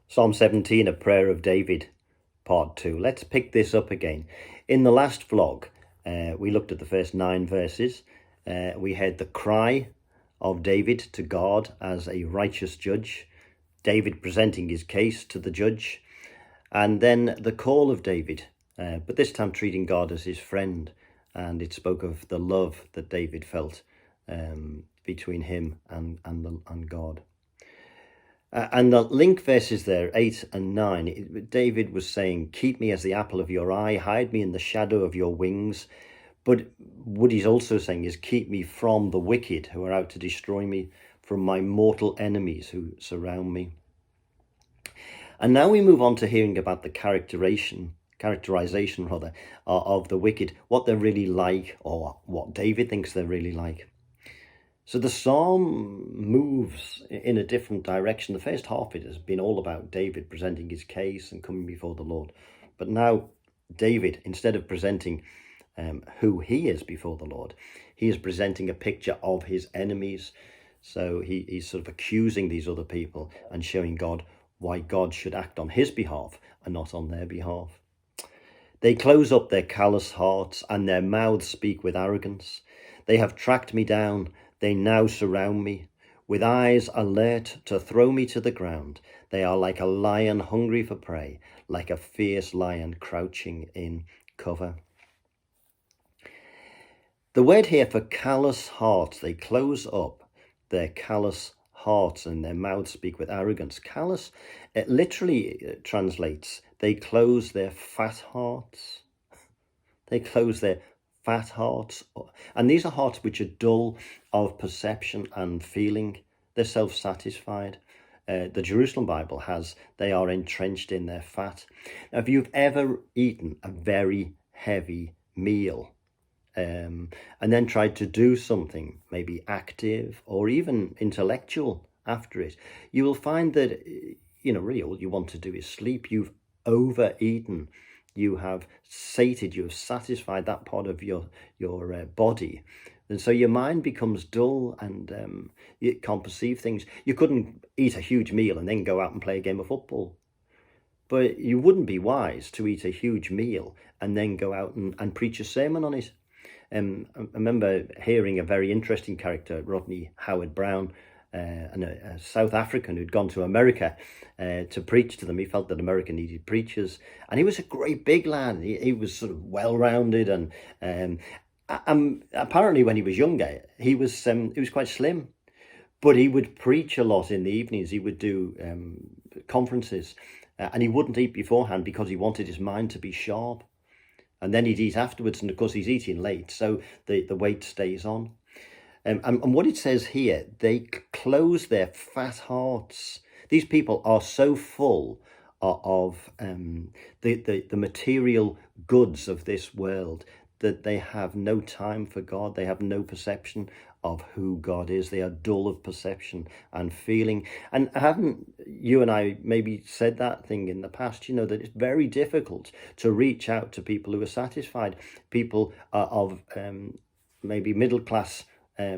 Psalm 17, a prayer of David, part 2. Let's pick this up again. In the last vlog, we looked at the first 9 verses. We heard the cry of David to God as a righteous judge, David presenting his case to the judge, and then the call of David, but this time treating God as his friend. And it spoke of the love that David felt between him and God. And the link verses there, 8 and 9, David was saying, keep me as the apple of your eye, hide me in the shadow of your wings. But what he's also saying is, keep me from the wicked who are out to destroy me, from my mortal enemies who surround me. And now we move on to hearing about the characterization of the wicked, what they're really like, or what David thinks they're really like. So the psalm moves in a different direction. The first half of it has been all about David presenting his case and coming before the Lord. But now David, instead of presenting who he is before the Lord, he is presenting a picture of his enemies. So he's sort of accusing these other people and showing God why God should act on his behalf and not on their behalf. They close up their callous hearts, and their mouths speak with arrogance. They have tracked me down. They now surround me, with eyes alert to throw me to the ground. They are like a lion hungry for prey, like a fierce lion crouching in cover. The word here for callous hearts, they close up their callous hearts and their mouths speak with arrogance. Callous, it literally translates, they close their fat hearts. They close their fat hearts. And these are hearts which are dull of perception and feeling. They're self-satisfied. The Jerusalem Bible has, they are entrenched in their fat. Now, if you've ever eaten a very heavy meal, and then tried to do something maybe active or even intellectual after it, you will find that, really all you want to do is sleep. You've overeaten. You have sated, you have satisfied that part of your body. And so your mind becomes dull and you can't perceive things. You couldn't eat a huge meal and then go out and play a game of football. But you wouldn't be wise to eat a huge meal and then go out and preach a sermon on it. I remember hearing a very interesting character, Rodney Howard-Browne, a South African who'd gone to America to preach to them. He felt that America needed preachers, and he was a great big lad. He was sort of well-rounded, and apparently when he was younger, he was quite slim, but he would preach a lot in the evenings. He would do conferences, and he wouldn't eat beforehand because he wanted his mind to be sharp. And then he'd eat afterwards, and of course he's eating late, so the weight stays on. And what it says here, they close their fat hearts. These people are so full of the material goods of this world that they have no time for God. They have no perception of who God is. They are dull of perception and feeling. And haven't you and I maybe said that thing in the past, that it's very difficult to reach out to people who are satisfied, people of maybe middle-class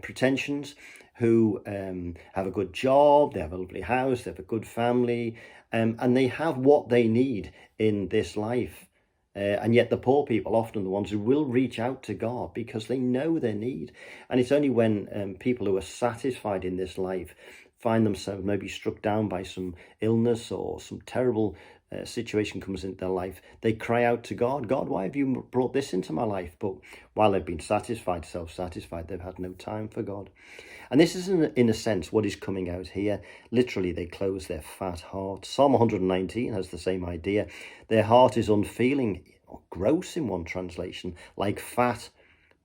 pretensions, who have a good job, they have a lovely house, they have a good family, and they have what they need in this life. And yet the poor people, often the ones who will reach out to God because they know their need. And it's only when people who are satisfied in this life find themselves maybe struck down by some illness or some terrible situation comes into their life, they cry out to God, God, why have you brought this into my life? But while they've been satisfied, self-satisfied, they've had no time for God. And this is, in a sense, what is coming out here. Literally, they close their fat heart. Psalm 119 has the same idea. Their heart is unfeeling, or gross in one translation, like fat,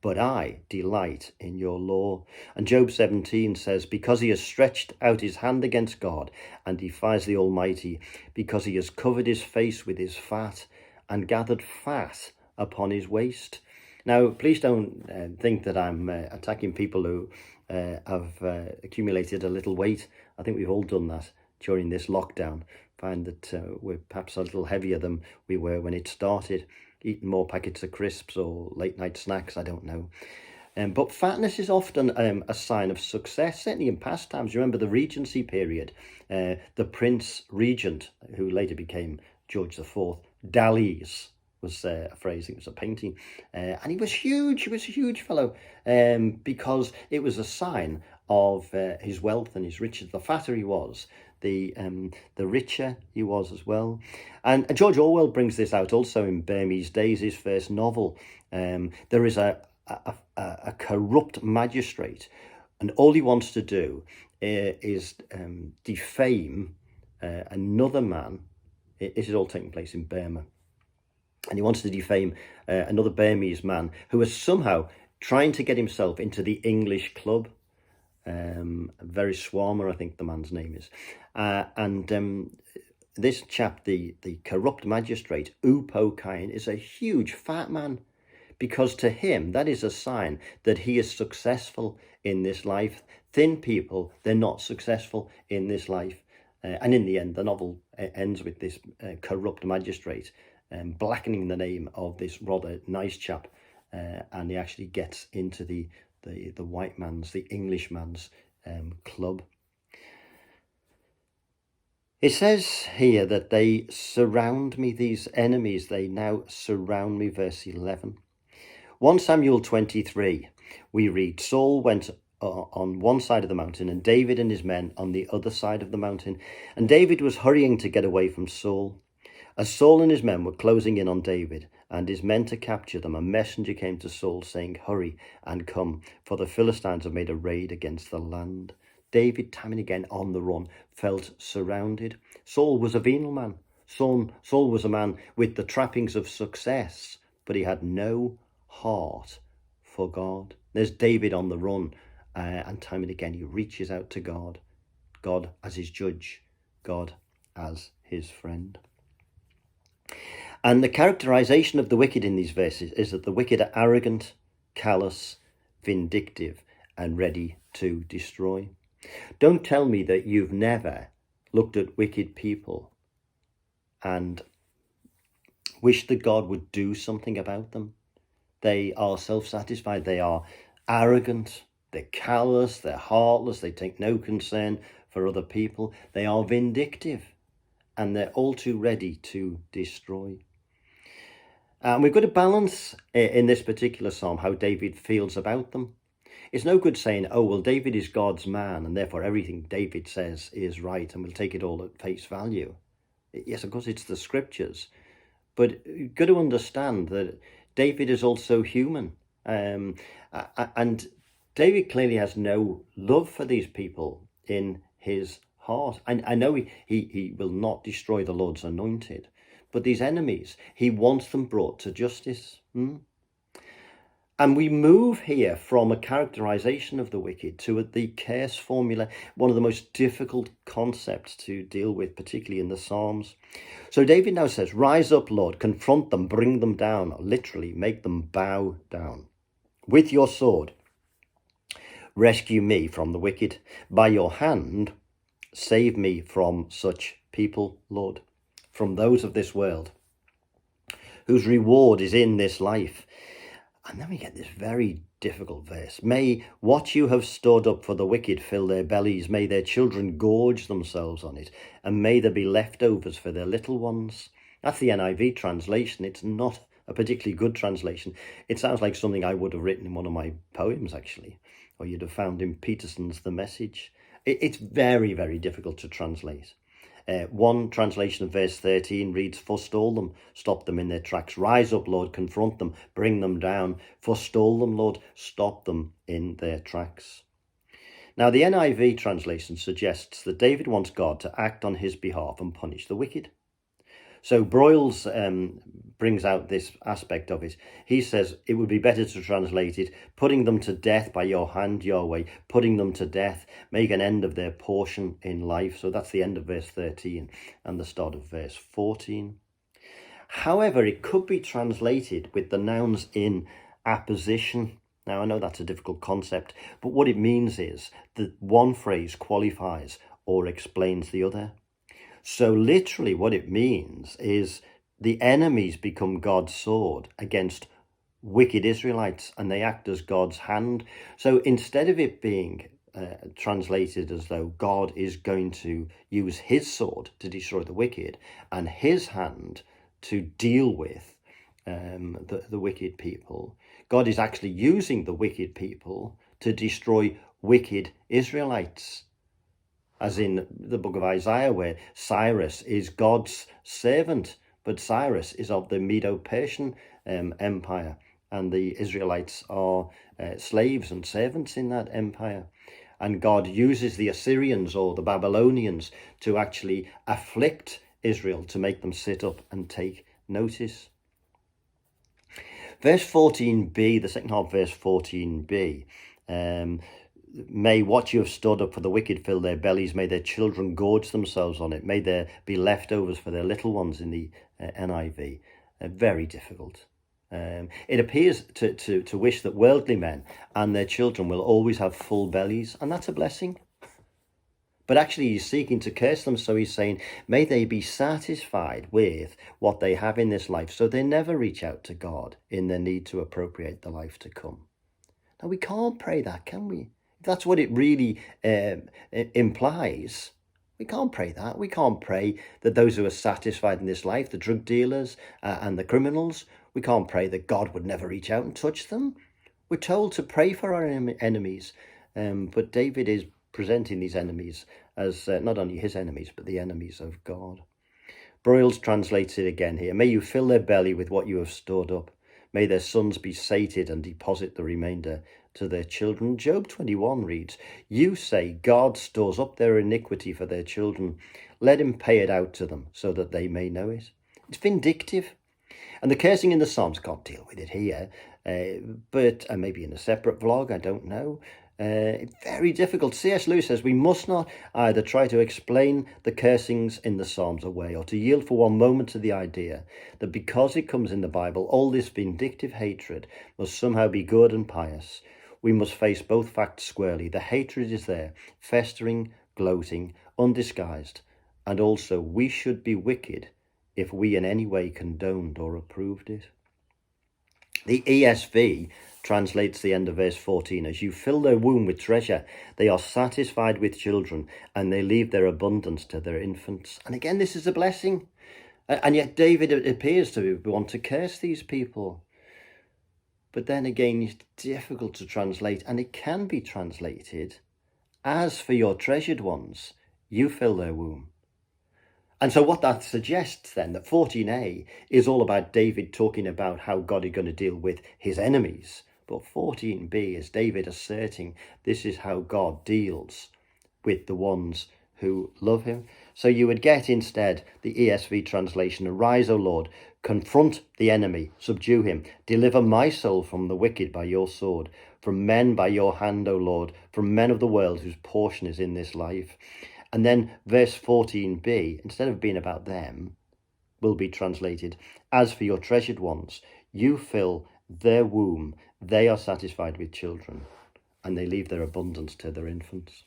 but I delight in your law. And Job 17 says, because he has stretched out his hand against God and defies the Almighty, because he has covered his face with his fat and gathered fat upon his waist. Now, please don't think that I'm attacking people who have accumulated a little weight. I think we've all done that during this lockdown. Find that we're perhaps a little heavier than we were when it started, eating more packets of crisps or late night snacks, I don't know. But fatness is often a sign of success, certainly in past times. You remember the Regency period, the Prince Regent, who later became George IV, dallies was a phrase, it was a painting. And he was huge, he was a huge fellow, because it was a sign of his wealth and his riches. The fatter he was, the richer he was as well. And George Orwell brings this out also in Burmese Days, his first novel. There is a corrupt magistrate, and all he wants to do is defame another man. It is all taking place in Burma. And he wants to defame another Burmese man who is somehow trying to get himself into the English club. Very Swarmer, I think the man's name is. This chap, the corrupt magistrate, Upo Kain, is a huge fat man, because to him that is a sign that he is successful in this life. Thin people, they're not successful in this life. And in the end, the novel ends with this corrupt magistrate blackening the name of this rather nice chap, and he actually gets into the white man's, the Englishman's club. It says here that they surround me, these enemies, they now surround me, verse 11. 1 Samuel 23, we read, Saul went on one side of the mountain, and David and his men on the other side of the mountain. And David was hurrying to get away from Saul. As Saul and his men were closing in on David and his men to capture them, a messenger came to Saul saying, Hurry and come, for the Philistines have made a raid against the land. David, time and again on the run, felt surrounded. Saul was a venal man. Saul was a man with the trappings of success, but he had no heart for God. There's David on the run, and time and again he reaches out to God. God as his judge, God as his friend. And the characterization of the wicked in these verses is that the wicked are arrogant, callous, vindictive, and ready to destroy. Don't tell me that you've never looked at wicked people and wished that God would do something about them. They are self-satisfied, they are arrogant, they're callous, they're heartless, they take no concern for other people, they are vindictive, and they're all too ready to destroy. And we've got to balance in this particular psalm how David feels about them. It's no good saying, oh, well, David is God's man, and therefore everything David says is right, and we'll take it all at face value. Yes, of course, it's the scriptures. But you've got to understand that David is also human. And David clearly has no love for these people in his heart. I know he will not destroy the Lord's anointed, but these enemies, he wants them brought to justice. And we move here from a characterization of the wicked to the curse formula, one of the most difficult concepts to deal with, particularly in the Psalms. So David now says, Rise up, Lord, confront them, bring them down, literally make them bow down. With your sword, rescue me from the wicked. By your hand, save me from such people, Lord, from those of this world, whose reward is in this life. And then we get this very difficult verse. May what you have stored up for the wicked fill their bellies. May their children gorge themselves on it. And may there be leftovers for their little ones. That's the NIV translation. It's not a particularly good translation. It sounds like something I would have written in one of my poems, actually. Or you'd have found in Peterson's The Message. It's very, very difficult to translate. One translation of verse 13 reads, Forestall them, stop them in their tracks. Rise up, Lord, confront them, bring them down. Forestall them, Lord, stop them in their tracks. Now, the NIV translation suggests that David wants God to act on his behalf and punish the wicked. So Broyles brings out this aspect of it. He says it would be better to translate it, putting them to death by your hand, Yahweh, putting them to death, make an end of their portion in life. So that's the end of verse 13 and the start of verse 14. However, it could be translated with the nouns in apposition. Now, I know that's a difficult concept, but what it means is that one phrase qualifies or explains the other. So literally what it means is the enemies become God's sword against wicked Israelites, and they act as God's hand. So instead of it being translated as though God is going to use his sword to destroy the wicked and his hand to deal with the wicked people, God is actually using the wicked people to destroy wicked Israelites. As in the book of Isaiah, where Cyrus is God's servant, but Cyrus is of the Medo-Persian empire, and the Israelites are slaves and servants in that empire. And God uses the Assyrians or the Babylonians to actually afflict Israel, to make them sit up and take notice. Verse 14b, the second half of verse 14b, may what you have stored up for the wicked fill their bellies, may their children gorge themselves on it, may there be leftovers for their little ones in the NIV. Very difficult. It appears to wish that worldly men and their children will always have full bellies, and that's a blessing. But actually he's seeking to curse them, so he's saying, may they be satisfied with what they have in this life, so they never reach out to God in their need to appropriate the life to come. Now, we can't pray that, can we? If that's what it really implies, we can't pray that. We can't pray that those who are satisfied in this life, the drug dealers and the criminals, we can't pray that God would never reach out and touch them. We're told to pray for our enemies, but David is presenting these enemies as not only his enemies, but the enemies of God. Broyles translates it again here. May you fill their belly with what you have stored up. May their sons be sated and deposit the remainder to their children. Job 21 reads, you say God stores up their iniquity for their children. Let him pay it out to them so that they may know it. It's vindictive. And the cursing in the Psalms, can't deal with it here, but maybe in a separate vlog, I don't know. Very difficult. C.S. Lewis says we must not either try to explain the cursings in the Psalms away or to yield for one moment to the idea that because it comes in the Bible, all this vindictive hatred must somehow be good and pious. We must face both facts squarely. The hatred is there, festering, gloating, undisguised, and also we should be wicked if we in any way condoned or approved it. The ESV translates the end of verse 14 as you fill their womb with treasure, they are satisfied with children, and they leave their abundance to their infants. And again, this is a blessing. And yet David appears to want to curse these people. But then again, it's difficult to translate, and it can be translated, as for your treasured ones, you fill their womb. And so what that suggests then, that 14a is all about David talking about how God is going to deal with his enemies. But 14b is David asserting this is how God deals with the ones who love him. So you would get instead the ESV translation, arise, O Lord, confront the enemy, subdue him, deliver my soul from the wicked by your sword, from men by your hand, O Lord, from men of the world whose portion is in this life. And then verse 14b, instead of being about them, will be translated, as for your treasured ones, you fill their womb, they are satisfied with children, and they leave their abundance to their infants.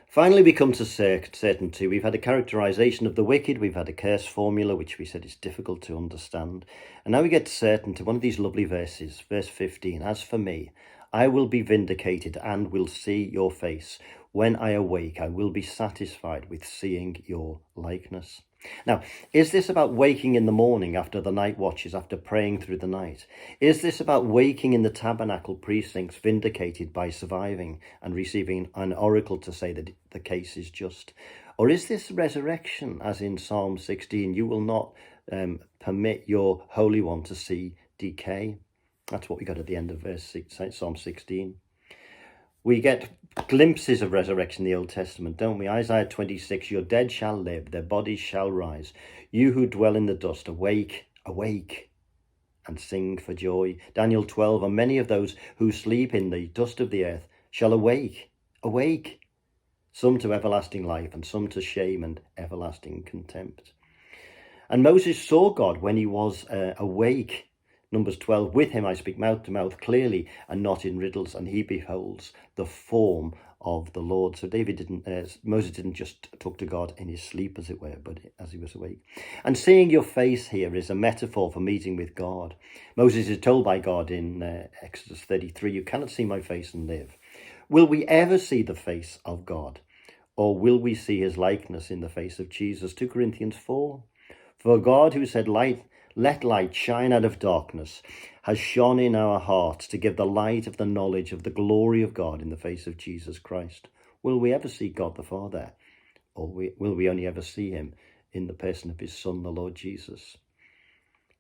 Finally, we come to certainty. We've had a characterization of the wicked. We've had a curse formula, which we said is difficult to understand. And now we get to certainty, one of these lovely verses, verse 15. As for me, I will be vindicated and will see your face. When I awake, I will be satisfied with seeing your likeness. Now, is this about waking in the morning after the night watches, after praying through the night? Is this about waking in the tabernacle precincts, vindicated by surviving and receiving an oracle to say that the case is just? Or is this resurrection, as in Psalm 16, you will not permit your Holy One to see decay? That's what we got at the end of Psalm 16. We get glimpses of resurrection in the Old Testament, don't we? Isaiah 26, your dead shall live, their bodies shall rise. You who dwell in the dust, awake, awake, and sing for joy. Daniel 12, and many of those who sleep in the dust of the earth shall awake, awake. Some to everlasting life, and some to shame and everlasting contempt. And Moses saw God when he was awake. Numbers 12, with him I speak mouth to mouth clearly and not in riddles, and he beholds the form of the Lord. So Moses didn't just talk to God in his sleep, as it were, but as he was awake. And seeing your face here is a metaphor for meeting with God. Moses is told by God in Exodus 33, you cannot see my face and live. Will we ever see the face of God? Or will we see his likeness in the face of Jesus? 2 Corinthians 4. For God, who said, let light shine out of darkness, has shone in our hearts to give the light of the knowledge of the glory of God in the face of Jesus Christ. Will we ever see God the Father? Or will we only ever see him in the person of his Son, the Lord Jesus?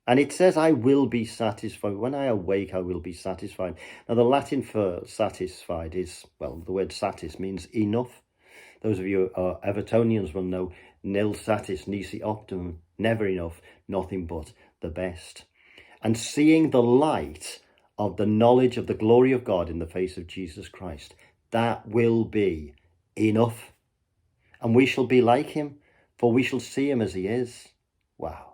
And it says, I will be satisfied. When I awake, I will be satisfied. Now, the Latin for satisfied is, well, the word satis means enough. Those of you who are Evertonians will know nil satis nisi optimum, never enough, nothing but the best. And seeing the light of the knowledge of the glory of God in the face of Jesus Christ, that will be enough. And we shall be like him, for we shall see him as he is. Wow.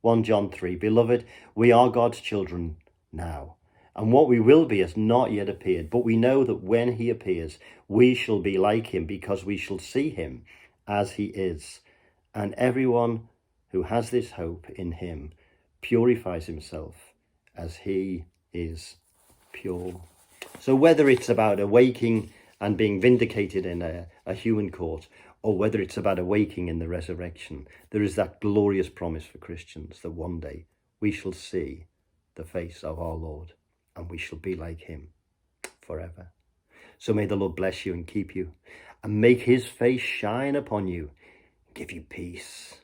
1 John 3, beloved, we are God's children now. And what we will be has not yet appeared, but we know that when he appears, we shall be like him, because we shall see him as he is. And everyone who has this hope in him purifies himself as he is pure. So whether it's about awaking and being vindicated in a human court, or whether it's about awaking in the resurrection, there is that glorious promise for Christians that one day we shall see the face of our Lord, and we shall be like him forever. So may the Lord bless you and keep you, and make his face shine upon you, give you peace.